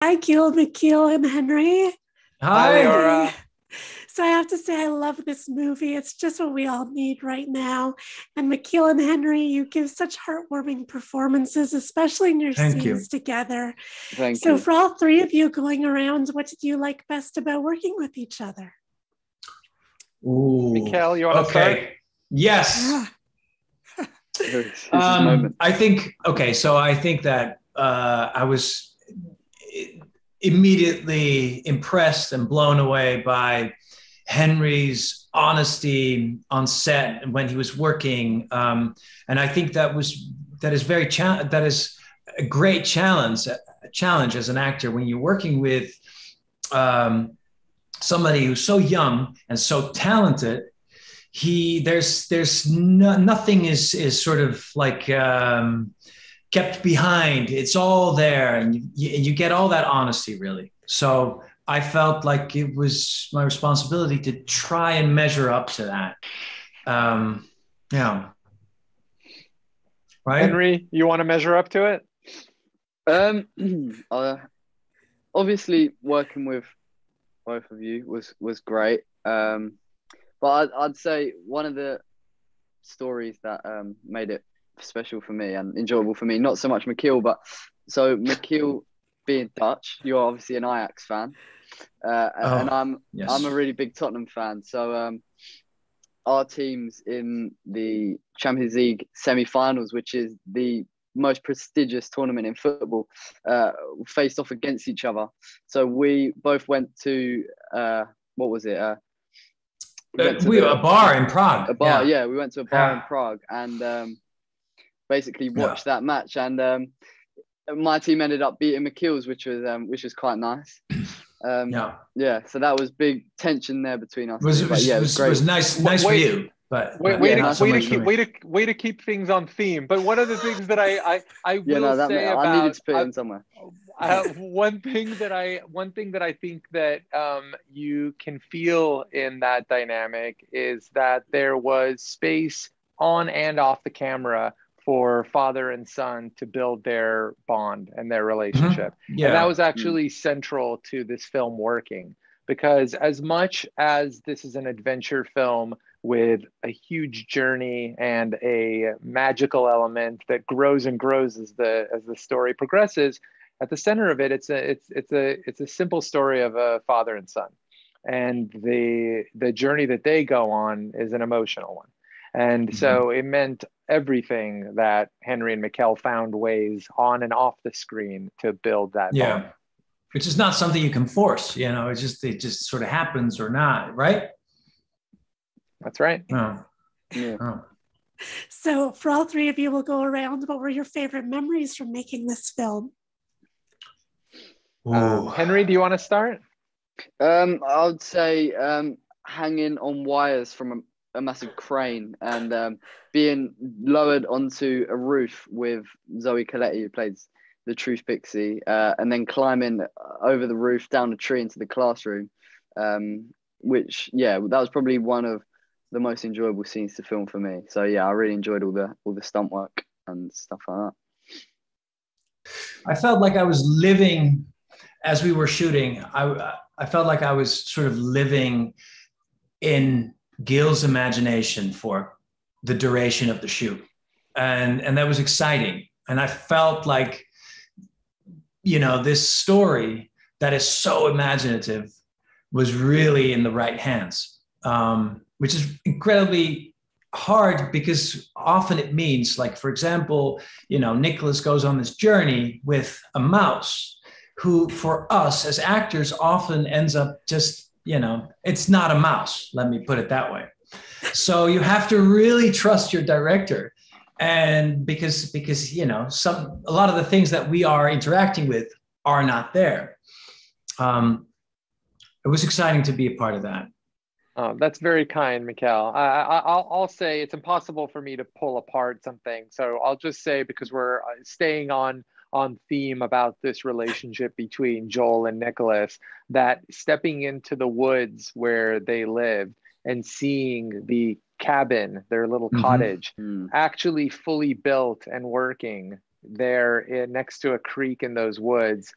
Hi, Gil, Michiel, and Henry. Hi, Hi. Leora. So I have to say, I love this movie. It's just what we all need right now. And Michiel and Henry, you give such heartwarming performances, especially in your Thank scenes you. together. Thank So you. for all three of you going around, what did you like best about working with each other? Ooh, Michiel, you want to start? okay. Yes. Yeah. This is moment. I think, okay, so I think that I was immediately impressed and blown away by Henry's honesty on set when he was working. And I think that is that is a great challenge as an actor when you're working with um, somebody who's so young and so talented. Nothing is sort of like kept behind. It's all there, and you get all that honesty, really. So I felt like it was my responsibility to try and measure up to that. Yeah, right. Henry, you want to measure up to it? Um, uh, Obviously, working with both of you was great. But I'd say one of the stories that made it special for me and enjoyable for me, not so much Michiel, but so Michiel being Dutch, you're obviously an Ajax fan, and Oh, I'm a yes. really big Tottenham fan. So our teams in the Champions League semi-finals, which is the most prestigious tournament in football, faced off against each other. So we both went to what was it? We went to A bar in Prague. a bar. Yeah, Yeah, we went to a bar in yeah, Prague and basically yeah, watched that match. And my team ended up beating McKeel's, which was quite nice. yeah. Yeah, so that was big tension there between us Was two. it But yeah, it was was great. nice for Wait, you, wait, Yeah, not nice so for way to much me. for keep, me. way to keep things on theme. But one of the things that I Yeah, will no, that say I needed about to put it in somewhere. one thing that I think that you can feel in that dynamic is that there was space on and off the camera for father and son to build their bond and their Mhm. relationship. And that Yeah, was actually central to this film working, because as much as this is an adventure film with a huge journey and a magical element that grows and grows as the story progresses, at the center of it, it's a simple story of a father and son, and the journey that they go on is an emotional one. And mhm. so it meant everything that Henry and Mikkel found ways on and off the screen to build that bond. Yeah. Which is not something you can force. It just sort of happens or not, right? That's right. Oh, Yeah. oh. So for all three of you, we'll go around. What were your favorite memories from making this film? Ooh. Henry, do you want to start? I would say hanging on wires from a massive crane and being lowered onto a roof with Zoe Colletti, who plays the Truth Pixie, and then climbing over the roof down a tree into the classroom. Which, yeah, that was probably one of the most enjoyable scenes to film for me. So yeah, I really enjoyed all the stunt work and stuff like that. I felt like I was living as we were shooting. I felt like I was sort of living in Gil's imagination for the duration of the shoot, and that was exciting. And I felt like this story that is so imaginative was really in the right hands, which is incredibly hard because often it means, like, for example, Nicholas goes on this journey with a mouse who, for us as actors, often ends up just, it's not a mouse, let me put it that way. So you have to really trust your director. And because a lot of the things that we are interacting with are not there. It was exciting to be a part of that. That's very kind, Mikkel. I'll say it's impossible for me to pull apart something. So I'll just say, because we're staying on theme about this relationship between Joel and Nicholas, that stepping into the woods where they lived and seeing the cabin, their little cottage, actually fully built and working there next to a creek in those woods,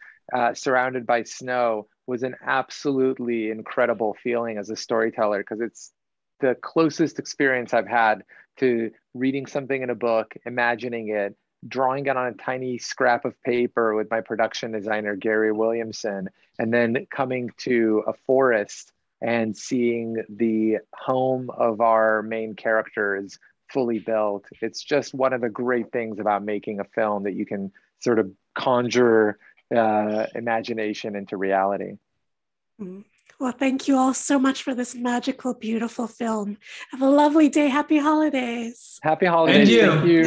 surrounded by snow was an absolutely incredible feeling as a storyteller, because it's the closest experience I've had to reading something in a book, imagining it, drawing it on a tiny scrap of paper with my production designer, Gary Williamson, and then coming to a forest and seeing the home of our main characters fully built. It's just one of the great things about making a film, that you can sort of conjure imagination into reality. Well, thank you all so much for this magical, beautiful film. Have a lovely day. Happy holidays. Happy holidays. And you. Thank you.